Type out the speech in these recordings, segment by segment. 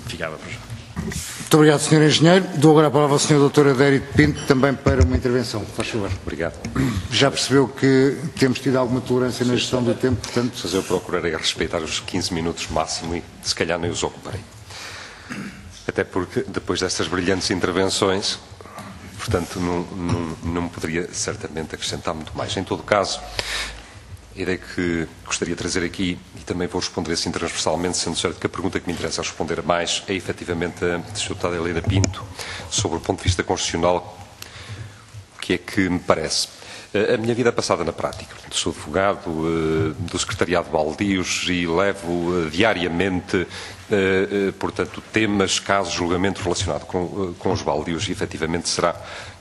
ratificada por já. Muito obrigado, Sr. Engenheiro. Dou agora a palavra ao Sr. Dr. Adérito Pinto, também para uma intervenção. Faz favor. Obrigado. Já percebeu que temos tido alguma tolerância na gestão do tempo, portanto... Mas eu procurarei respeitar os 15 minutos máximo e, se calhar, nem os ocuparei. Até porque, depois destas brilhantes intervenções, portanto, não poderia certamente acrescentar muito mais. Em todo caso, a ideia que gostaria de trazer aqui, e também vou responder assim transversalmente, sendo certo que a pergunta que me interessa responder mais é efetivamente a Sra. Deputada Helena Pinto, sobre o ponto de vista constitucional, o que é que me parece. A minha vida é passada na prática. Sou advogado do Secretariado de Baldios e levo diariamente, portanto, temas, casos, julgamento relacionado com os baldios e, efetivamente, será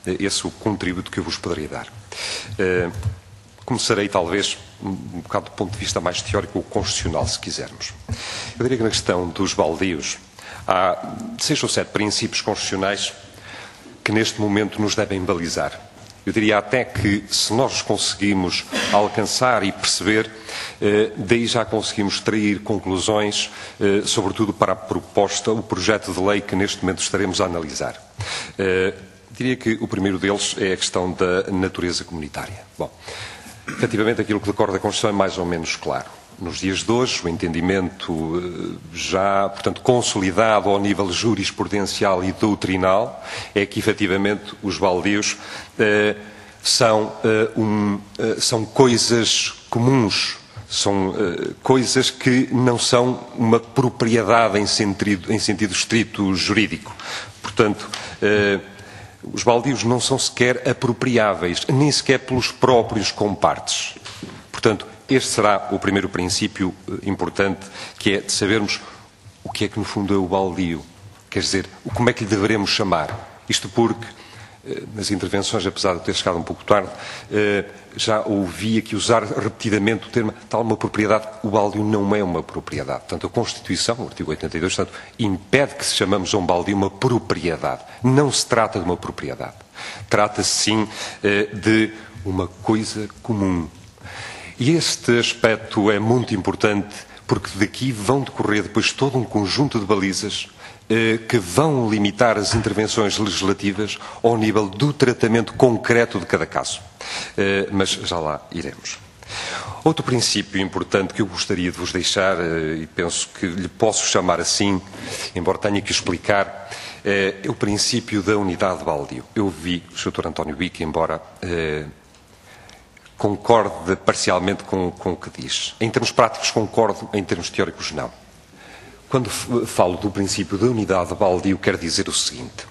esse o contributo que eu vos poderia dar. Começarei, talvez, um bocado do ponto de vista mais teórico ou constitucional, se quisermos. Eu diria que na questão dos baldios há 6 ou 7 princípios constitucionais que neste momento nos devem balizar. Eu diria até que, se nós conseguimos alcançar e perceber, daí já conseguimos extrair conclusões, sobretudo para a proposta, o projeto de lei que neste momento estaremos a analisar. Diria que o primeiro deles é a questão da natureza comunitária. Bom, efetivamente, aquilo que decorre da Constituição é mais ou menos claro. Nos dias de hoje, o entendimento já, portanto, consolidado ao nível jurisprudencial e doutrinal é que, efetivamente, os baldios são coisas comuns, são coisas que não são uma propriedade em sentido estrito jurídico. Portanto, os baldios não são sequer apropriáveis, nem sequer pelos próprios compartes. Portanto, este será o primeiro princípio importante, que é de sabermos o que é que, no fundo, é o baldio. Quer dizer, como é que lhe deveremos chamar. Isto porque, nas intervenções, apesar de ter chegado um pouco tarde, já ouvi aqui usar repetidamente o termo tal uma propriedade. O baldio não é uma propriedade. Portanto, a Constituição, o artigo 82, portanto, impede que se chamamos a um baldio uma propriedade. Não se trata de uma propriedade. Trata-se, sim, de uma coisa comum. E este aspecto é muito importante porque daqui vão decorrer depois todo um conjunto de balizas que vão limitar as intervenções legislativas ao nível do tratamento concreto de cada caso. Mas já lá iremos. Outro princípio importante que eu gostaria de vos deixar, e penso que lhe posso chamar assim, embora tenha que explicar, é o princípio da unidade de baldio. Eu vi o Sr. António Bica, embora concorde parcialmente com o que diz. Em termos práticos concordo, em termos teóricos não. Quando falo do princípio da unidade de baldio, quero dizer o seguinte.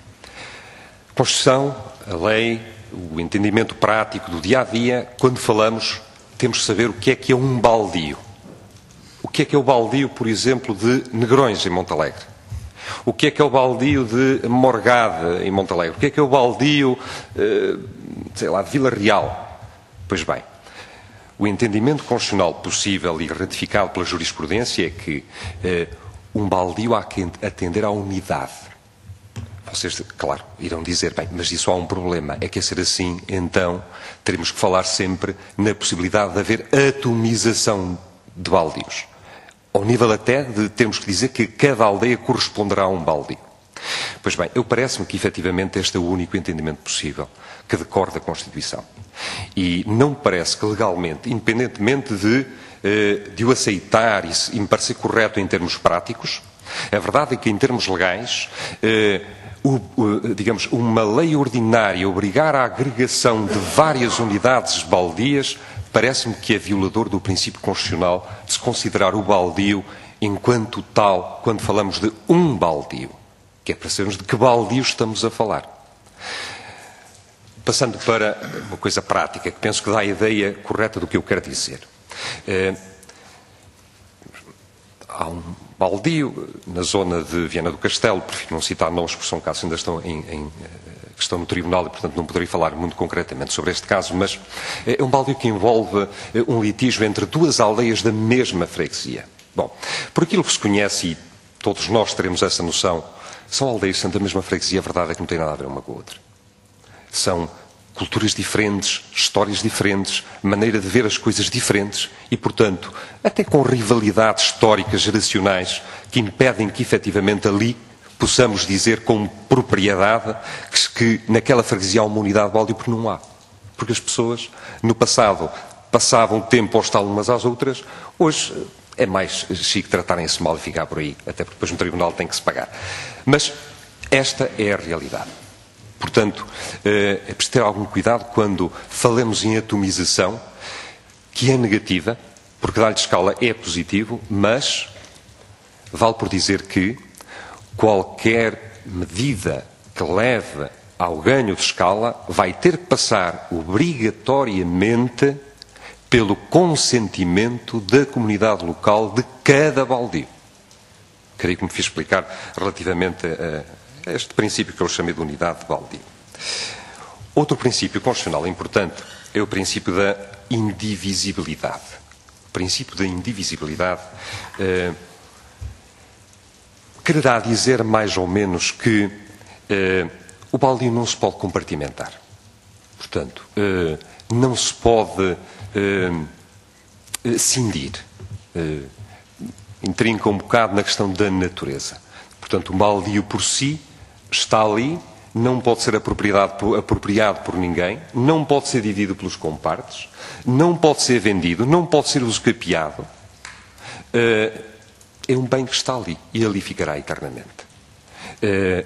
A Constituição, a lei, o entendimento prático do dia-a-dia, quando falamos, temos que saber o que é um baldio. O que é o baldio, por exemplo, de Negrões, em Montalegre? O que é o baldio de Morgade, em Montalegre? O que é o baldio, sei lá, de Vila Real? Pois bem, o entendimento constitucional possível e ratificado pela jurisprudência é que um baldio há que atender à unidade. Vocês, claro, irão dizer, bem, mas isso há um problema. É que a ser assim, então, teremos que falar sempre na possibilidade de haver atomização de baldios. Ao nível até de termos que dizer que cada aldeia corresponderá a um baldio. Pois bem, eu parece-me que efetivamente este é o único entendimento possível que decorre da Constituição. E não me parece que legalmente, independentemente de o aceitar e me parecer correto em termos práticos, a verdade é que em termos legais, digamos, uma lei ordinária obrigar à agregação de várias unidades baldias, parece-me que é violador do princípio constitucional de se considerar o baldio enquanto tal, quando falamos de um baldio, que é para sabermos de que baldio estamos a falar. Passando para uma coisa prática, que penso que dá a ideia correta do que eu quero dizer. Há um baldio na zona de Viana do Castelo, prefiro não citar nomes, porque são casos que ainda estão em questão no tribunal e, portanto, não poderei falar muito concretamente sobre este caso, mas é um baldio que envolve um litígio entre duas aldeias da mesma freguesia. Bom, por aquilo que se conhece, e todos nós teremos essa noção, são aldeias que são da mesma freguesia, a verdade é que não tem nada a ver uma com a outra. São culturas diferentes, histórias diferentes, maneira de ver as coisas diferentes e, portanto, até com rivalidades históricas, geracionais, que impedem que, efetivamente, ali possamos dizer com propriedade que naquela freguesia há uma unidade de baldio, porque não há. Porque as pessoas, no passado, passavam tempo a hostar umas às outras, hoje é mais chique tratarem-se mal e ficar por aí, até porque depois no tribunal tem que se pagar. Mas esta é a realidade. Portanto, é preciso ter algum cuidado quando falamos em atomização, que é negativa, porque dar-lhe escala é positivo, mas vale por dizer que qualquer medida que leve ao ganho de escala vai ter que passar obrigatoriamente pelo consentimento da comunidade local de cada baldio. Creio que me fiz explicar relativamente a este princípio que eu chamei de unidade de baldio. Outro princípio constitucional importante é o princípio da indivisibilidade. O princípio da indivisibilidade quererá dizer mais ou menos que o baldio não se pode compartimentar. Portanto, não se pode cindir. Intrinca um bocado na questão da natureza. Portanto, o baldio por si está ali, não pode ser apropriado por ninguém, não pode ser dividido pelos compartes, não pode ser vendido, não pode ser usucapiado. É um bem que está ali e ali ficará eternamente.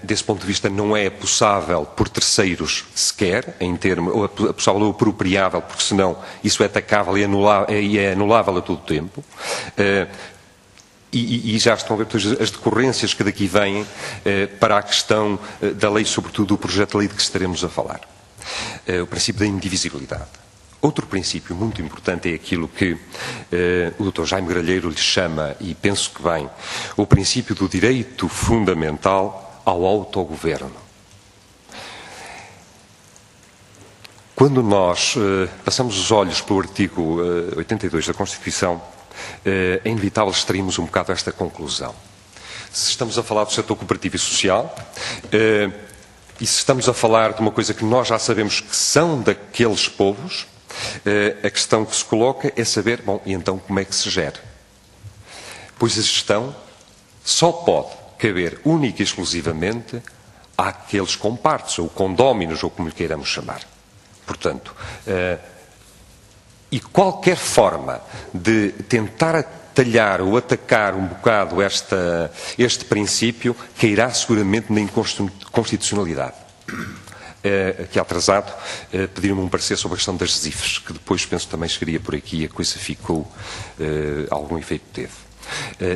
Desse ponto de vista não é possável por terceiros sequer, em termos, ou é possável ou apropriável, porque senão isso é atacável e é anulável a todo tempo. E já estão a ver todas as decorrências que daqui vêm para a questão da lei, sobretudo do projeto de lei de que estaremos a falar. O princípio da indivisibilidade. Outro princípio muito importante é aquilo que o Dr. Jaime Gralheiro lhe chama, e penso que bem, o princípio do direito fundamental ao autogoverno. Quando nós passamos os olhos pelo artigo 82 da Constituição, é inevitável extrairmos um bocado esta conclusão. Se estamos a falar do setor cooperativo e social, e se estamos a falar de uma coisa que nós já sabemos que são daqueles povos, a questão que se coloca é saber, bom, e então como é que se gera? Pois a gestão só pode caber única e exclusivamente àqueles compartes, ou condóminos, ou como lhe queiramos chamar. Portanto, e qualquer forma de tentar atalhar ou atacar um bocado este princípio cairá seguramente na inconstitucionalidade. Aqui atrasado, pediram-me um parecer sobre a questão das ZIFs, que depois penso também chegaria por aqui e a coisa ficou, algum efeito teve.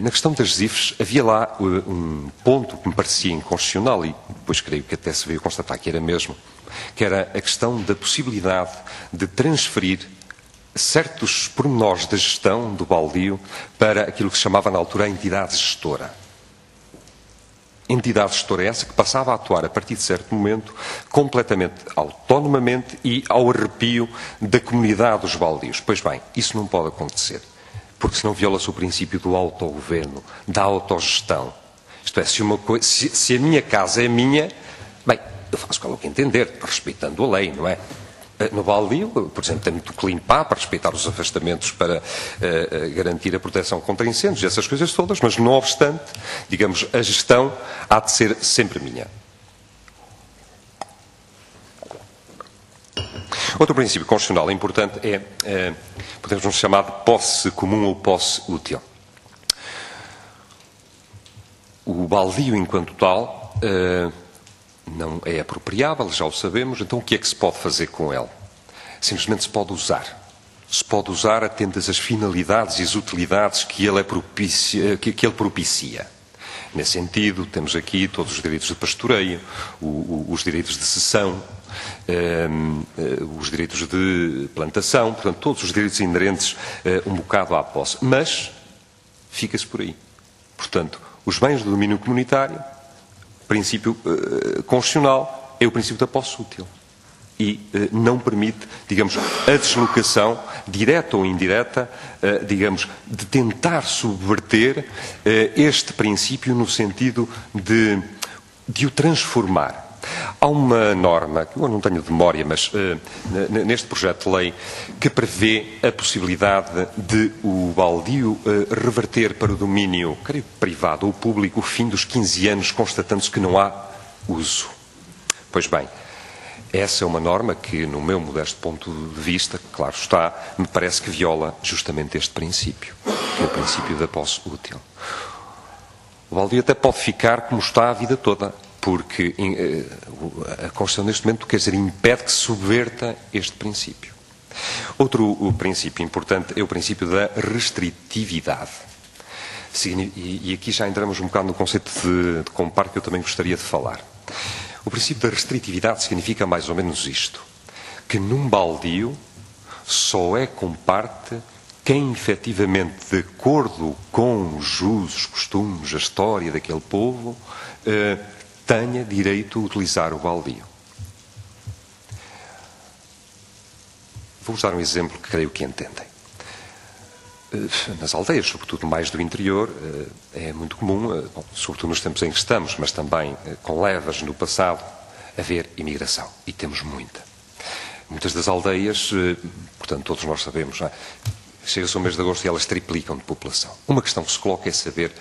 Na questão das ZIFs, havia lá um ponto que me parecia inconstitucional e depois creio que até se veio constatar que era mesmo, que era a questão da possibilidade de transferir certos pormenores da gestão do baldio para aquilo que se chamava na altura a entidade gestora. Entidade gestora essa que passava a atuar a partir de certo momento completamente autonomamente e ao arrepio da comunidade dos baldios. Pois bem, isso não pode acontecer, porque senão viola-se o princípio do autogoverno, da autogestão. Isto é, se a minha casa é minha, bem, eu faço qual é o que entender, respeitando a lei, não é? No baldio, por exemplo, tem muito que limpar para respeitar os afastamentos, para garantir a proteção contra incêndios, essas coisas todas, mas não obstante, digamos, a gestão há de ser sempre minha. Outro princípio constitucional importante é, podemos nos chamar de posse comum ou posse útil. O baldio, enquanto tal, não é apropriável, já o sabemos, então o que é que se pode fazer com ele? Simplesmente se pode usar. Se pode usar atentas às finalidades e às utilidades que ele propicia. Nesse sentido, temos aqui todos os direitos de pastoreio, os direitos de cessão, os direitos de plantação, portanto, todos os direitos inerentes um bocado à posse. Mas fica-se por aí. Portanto, os bens do domínio comunitário, princípio constitucional, é o princípio da posse útil. E não permite, digamos, a deslocação, direta ou indireta, digamos, de tentar subverter este princípio no sentido de o transformar. Há uma norma, que eu não tenho de memória, mas neste projeto de lei, que prevê a possibilidade de o baldio reverter para o domínio, creio, privado ou público, o fim dos 15 anos, constatando-se que não há uso. Pois bem, essa é uma norma que, no meu modesto ponto de vista, claro está, me parece que viola justamente este princípio, que é o princípio da posse útil. O baldio até pode ficar como está a vida toda, porque a Constituição neste momento, quer dizer, impede que se subverta este princípio. Outro princípio importante é o princípio da restritividade. E aqui já entramos um bocado no conceito de comparte que eu também gostaria de falar. O princípio da restritividade significa mais ou menos isto, que num baldio só é comparte quem efetivamente, de acordo com os usos, costumes, a história daquele povo, tenha direito a utilizar o baldio. Vou-vos dar um exemplo que creio que entendem. Nas aldeias, sobretudo mais do interior, é muito comum, sobretudo nos tempos em que estamos, mas também com levas no passado, haver imigração. E temos muita. Muitas das aldeias, portanto, todos nós sabemos, não é? Chega-se ao mês de agosto e elas triplicam de população. Uma questão que se coloca é saber,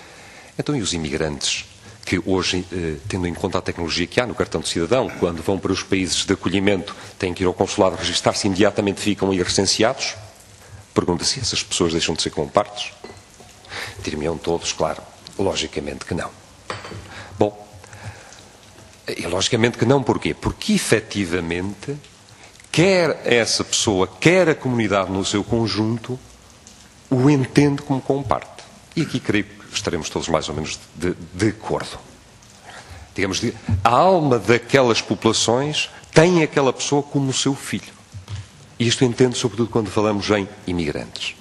então, e os imigrantes que hoje, tendo em conta a tecnologia que há no cartão de cidadão, quando vão para os países de acolhimento, têm que ir ao consulado registar-se e imediatamente ficam aí recenseados? Pergunta-se, essas pessoas deixam de ser compartes? Dir-me-ão todos, claro, logicamente que não. Bom, e logicamente que não, porquê? Porque, efetivamente, quer essa pessoa, quer a comunidade no seu conjunto, o entende como comparte. E aqui creio que estaremos todos mais ou menos de acordo. Digamos, a alma daquelas populações tem aquela pessoa como o seu filho. E isto entendo sobretudo quando falamos em imigrantes.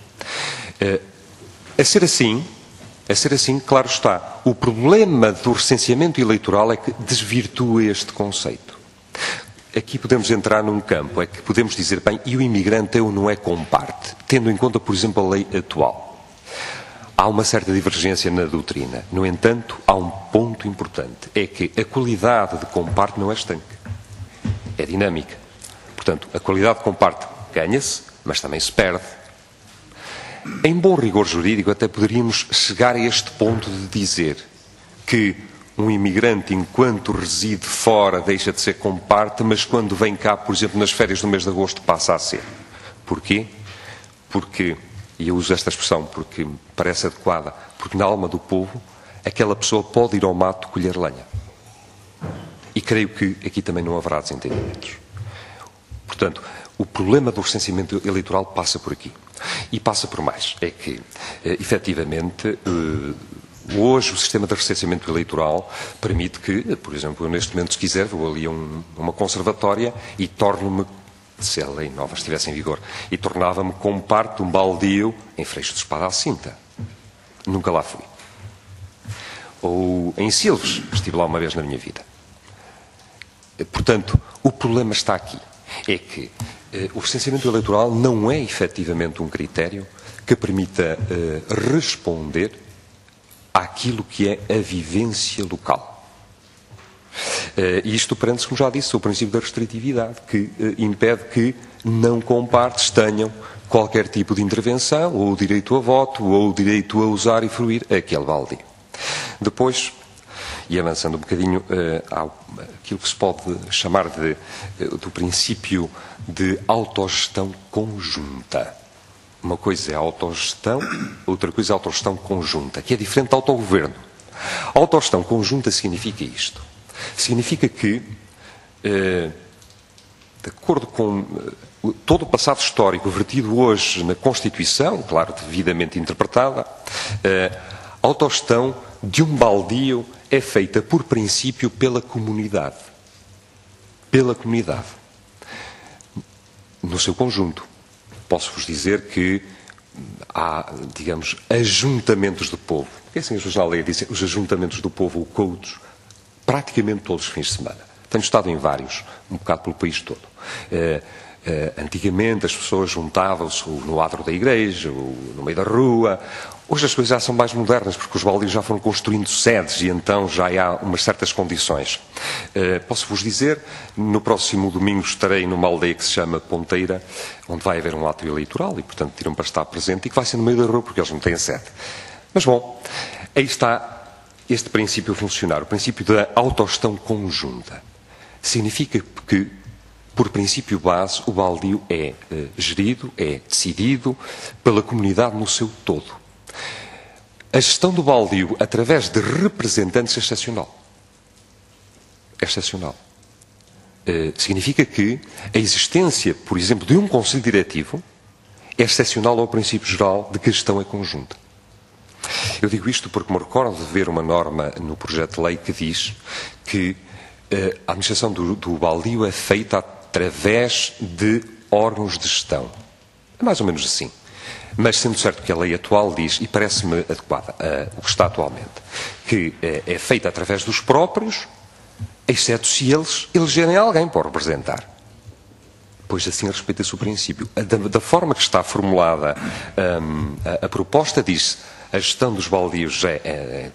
A ser assim, claro está, o problema do recenseamento eleitoral é que desvirtua este conceito. Aqui podemos entrar num campo, é que podemos dizer, bem, e o imigrante é ou não é comparte, tendo em conta, por exemplo, a lei atual. Há uma certa divergência na doutrina. No entanto, há um ponto importante, é que a qualidade de comparte não é estanque, é dinâmica. Portanto, a qualidade de comparte ganha-se, mas também se perde. Em bom rigor jurídico, até poderíamos chegar a este ponto de dizer que um imigrante, enquanto reside fora, deixa de ser comparte, mas quando vem cá, por exemplo, nas férias do mês de agosto, passa a ser. Porquê? Porque, e eu uso esta expressão porque me parece adequada, porque na alma do povo, aquela pessoa pode ir ao mato colher lenha. E creio que aqui também não haverá desentendimentos. Portanto, o problema do recenseamento eleitoral passa por aqui. E passa por mais. É que, efetivamente, hoje o sistema de recenseamento eleitoral permite que, por exemplo, eu neste momento, se quiser, vou ali a uma conservatória e torno-me, se a lei nova estivesse em vigor, e tornava-me comparte de um baldio em Freixo de Espada à Cinta. Nunca lá fui. Ou em Silves, estive lá uma vez na minha vida. Portanto, o problema está aqui. É que o recenseamento eleitoral não é efetivamente um critério que permita responder àquilo que é a vivência local. E isto prende-se, como já disse, ao princípio da restritividade, que impede que não compartes tenham qualquer tipo de intervenção, ou o direito a voto, ou o direito a usar e fruir aquele baldio. Depois, e avançando um bocadinho, há aquilo que se pode chamar do princípio de autogestão conjunta. Uma coisa é autogestão, outra coisa é autogestão conjunta, que é diferente do autogoverno. A autogestão conjunta significa isto. Significa que, de acordo com todo o passado histórico vertido hoje na Constituição, claro, devidamente interpretada, a autogestão de um baldio é feita, por princípio, pela comunidade. Pela comunidade. No seu conjunto. Posso-vos dizer que há, digamos, ajuntamentos do povo. Porque assim, os jornais dizem, os ajuntamentos do povo, o COUDOS, praticamente todos os fins de semana. Tenho estado em vários, um bocado pelo país todo. Antigamente as pessoas juntavam-se no adro da igreja, ou no meio da rua. Hoje as coisas já são mais modernas, porque os baldios já foram construindo sedes e então já há umas certas condições. Posso-vos dizer, no próximo domingo estarei numa aldeia que se chama Ponteira, onde vai haver um ato eleitoral e, portanto, tiram para estar presente e que vai ser no meio da rua, porque eles não têm sede. Mas, bom, aí está este princípio a funcionar, o princípio da autogestão conjunta. Significa que, por princípio base, o baldio é gerido, é decidido pela comunidade no seu todo. A gestão do baldio através de representantes é excepcional. É excepcional. Significa que a existência, por exemplo, de um conselho diretivo é excepcional ao princípio geral de que a gestão é conjunta. Eu digo isto porque me recordo de ver uma norma no projeto de lei que diz que a administração do baldio é feita através de órgãos de gestão. É mais ou menos assim. Mas sendo certo que a lei atual diz, e parece-me adequada o que está atualmente, que é feita através dos próprios, exceto se eles elegerem alguém para o representar. Pois assim respeita-se o princípio. Da forma que está formulada a proposta diz a gestão dos baldios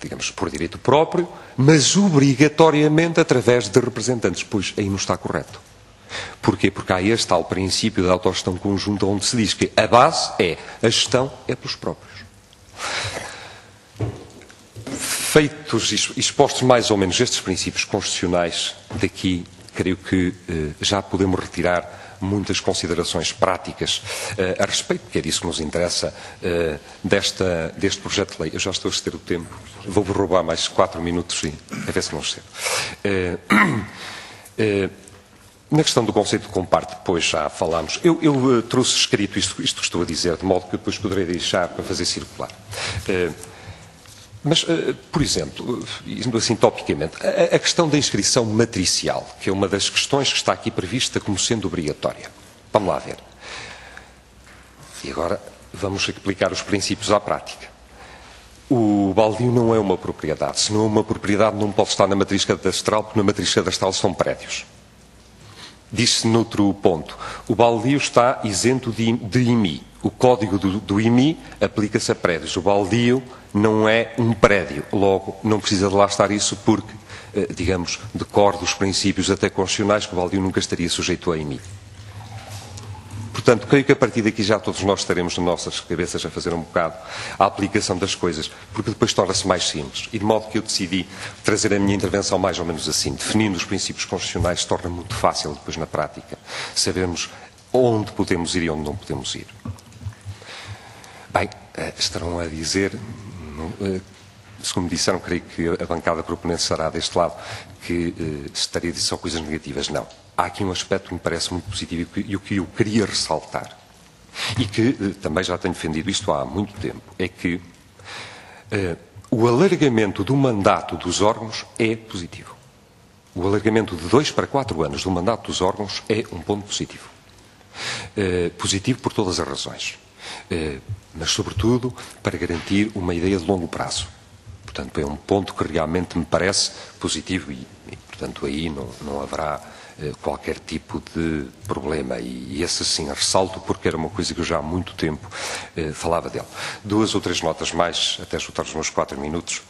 digamos, por direito próprio, mas obrigatoriamente através de representantes. Pois aí não está correto. Porquê? Porque há este tal princípio da autogestão conjunta onde se diz que a base a gestão é pelos próprios. Feitos, expostos mais ou menos estes princípios constitucionais, daqui creio que já podemos retirar muitas considerações práticas a respeito, que é disso que nos interessa deste projeto de lei. Eu já estou a exceder o tempo, vou-vos roubar mais 4 minutos e a ver se não excedo. Na questão do conceito de comparte, depois já falámos. Eu trouxe escrito isto que estou a dizer, de modo que depois poderei deixar para fazer circular. Mas, por exemplo, assim topicamente, a questão da inscrição matricial, que é uma das questões que está aqui prevista como sendo obrigatória. Vamos lá ver. E agora vamos aplicar os princípios à prática. O baldio não é uma propriedade. Se não é uma propriedade, não pode estar na matriz cadastral, porque na matriz cadastral são prédios. Diz-se noutro ponto, o baldio está isento de IMI. O código do IMI aplica-se a prédios. O baldio não é um prédio. Logo, não precisa de lá estar isso porque, digamos, decorre dos princípios até constitucionais que o baldio nunca estaria sujeito a IMI. Portanto, creio que a partir daqui já todos nós estaremos nas nossas cabeças a fazer um bocado a aplicação das coisas, porque depois torna-se mais simples. E de modo que eu decidi trazer a minha intervenção mais ou menos assim, definindo os princípios constitucionais, se torna muito fácil depois na prática sabermos onde podemos ir e onde não podemos ir. Bem, estarão a dizer, como disseram, creio que a bancada proponente estará deste lado, que estaria a dizer só coisas negativas. Não. Há aqui um aspecto que me parece muito positivo e o que eu queria ressaltar, e que também já tenho defendido isto há muito tempo, é que o alargamento do mandato dos órgãos é positivo. O alargamento de 2 para 4 anos do mandato dos órgãos é um ponto positivo. Positivo por todas as razões. Mas, sobretudo, para garantir uma ideia de longo prazo. Portanto, é um ponto que realmente me parece positivo e portanto, aí não haverá qualquer tipo de problema. E esse, sim, ressalto porque era uma coisa que eu já há muito tempo falava dele. 2 ou 3 notas mais, até esgotar os meus 4 minutos.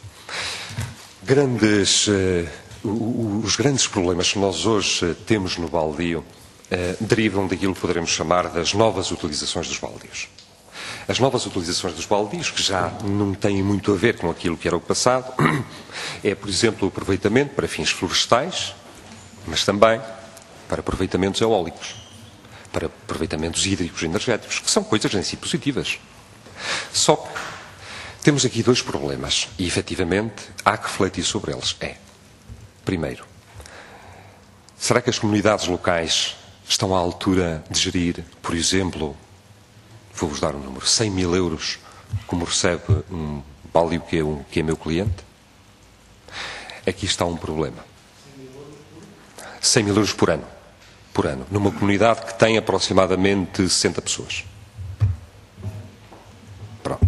Os grandes problemas que nós hoje temos no baldio derivam daquilo que poderemos chamar das novas utilizações dos baldios. As novas utilizações dos baldios, que já não têm muito a ver com aquilo que era o passado, é, por exemplo, o aproveitamento para fins florestais, mas também para aproveitamentos eólicos, para aproveitamentos hídricos energéticos, que são coisas em si positivas. Só que temos aqui 2 problemas e, efetivamente, há que refletir sobre eles. Primeiro, será que as comunidades locais estão à altura de gerir, por exemplo, vou-vos dar um número, 100 mil euros, como recebe um baldio que é meu cliente? Aqui está um problema. 100 mil euros por ano, numa comunidade que tem aproximadamente 60 pessoas. Pronto.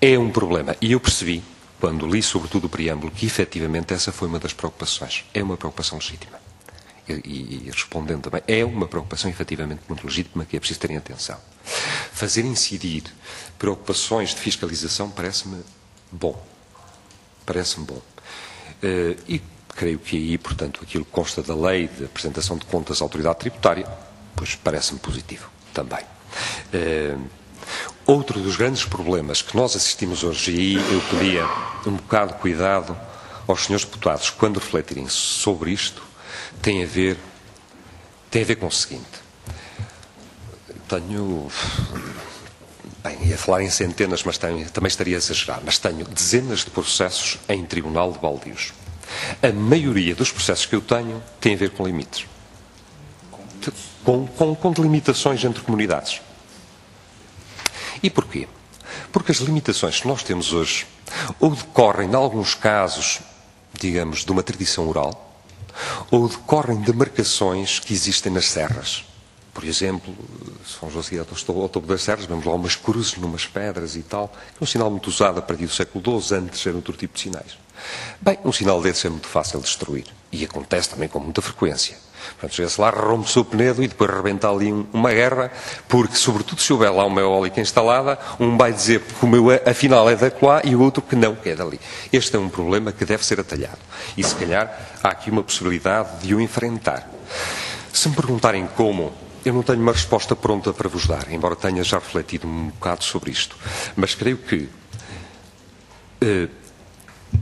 É um problema. E eu percebi, quando li sobretudo o preâmbulo, que efetivamente essa foi uma das preocupações. É uma preocupação legítima. e respondendo também, é uma preocupação efetivamente muito legítima que é preciso terem atenção. Fazer incidir preocupações de fiscalização parece-me bom. Parece-me bom. E creio que aí, portanto, aquilo que consta da lei de apresentação de contas à autoridade tributária, pois parece-me positivo também. Outro dos grandes problemas que nós assistimos hoje, e aí eu pedia um bocado de cuidado aos senhores deputados quando refletirem sobre isto, tem a ver com o seguinte. Tenho, bem, ia falar em centenas, mas também estaria a exagerar, mas tenho dezenas de processos em tribunal de baldios. A maioria dos processos que eu tenho tem a ver com limites. Com delimitações entre comunidades. E porquê? Porque as limitações que nós temos hoje ou decorrem, em alguns casos, digamos, de uma tradição oral, ou decorrem de marcações que existem nas serras. Por exemplo, se vamos assim ao topo das serras, vemos lá umas cruzes numas pedras e tal, que é um sinal muito usado a partir do século XII, antes era outro tipo de sinais. Bem, um sinal desse é muito fácil de destruir. E acontece também com muita frequência. Portanto, chega-se lá, rompe-se o Penedo e depois rebenta ali uma guerra, porque, sobretudo, se houver lá uma eólica instalada, um vai dizer que o meu, afinal, é da lá e o outro que não, que é dali. Este é um problema que deve ser atalhado. E, se calhar, há aqui uma possibilidade de o enfrentar. Se me perguntarem como, eu não tenho uma resposta pronta para vos dar, embora tenha já refletido um bocado sobre isto. Mas creio que,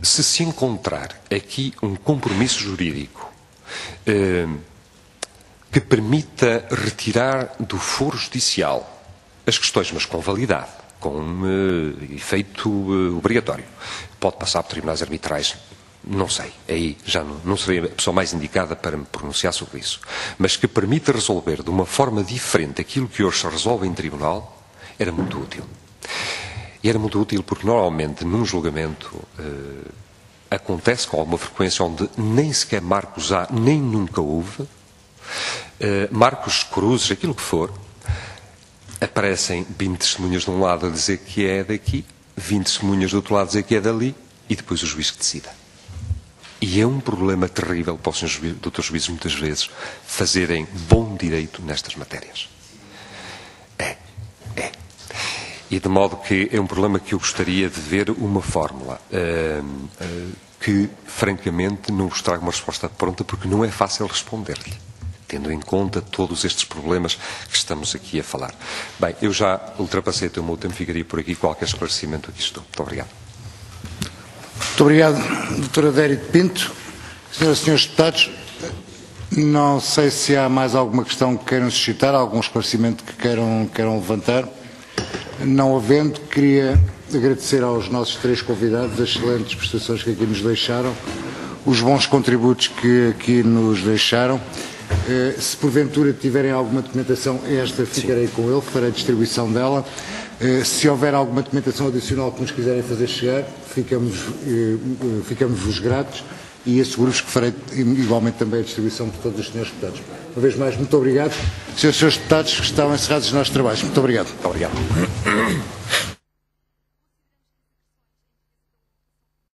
se encontrar aqui um compromisso jurídico que permita retirar do foro judicial as questões, mas com validade, com efeito obrigatório. Pode passar por tribunais arbitrais, não sei, aí já não seria a pessoa mais indicada para me pronunciar sobre isso, mas que permita resolver de uma forma diferente aquilo que hoje se resolve em tribunal, era muito útil. E era muito útil porque normalmente num julgamento acontece com alguma frequência onde nem sequer marcos há, nem nunca houve, marcos, cruzes, aquilo que for, aparecem 20 testemunhas de um lado a dizer que é daqui, 20 testemunhas do outro lado a dizer que é dali, e depois o juiz que decida. E é um problema terrível para os senhores doutores juízes, muitas vezes, fazerem bom direito nestas matérias. É. E de modo que é um problema que eu gostaria de ver uma fórmula que, francamente, não vos trago uma resposta pronta, porque não é fácil responder-lhe, tendo em conta todos estes problemas que estamos aqui a falar. Bem, eu já ultrapassei o meu tempo, ficaria por aqui. Qualquer esclarecimento aqui estou. Muito obrigado. Muito obrigado, Dr. Adérito Pinto. Senhoras e senhores deputados, não sei se há mais alguma questão que queiram suscitar, algum esclarecimento que queiram levantar. Não havendo, queria agradecer aos nossos três convidados as excelentes prestações que aqui nos deixaram, os bons contributos que aqui nos deixaram. Se porventura tiverem alguma documentação, esta ficarei com ele, farei a distribuição dela. Se houver alguma documentação adicional que nos quiserem fazer chegar, ficamos-vos gratos e asseguro-vos que farei igualmente também a distribuição de todos os senhores deputados. Uma vez mais, muito obrigado. Senhores deputados, que estão encerrados os nossos trabalhos. Muito obrigado. Muito obrigado.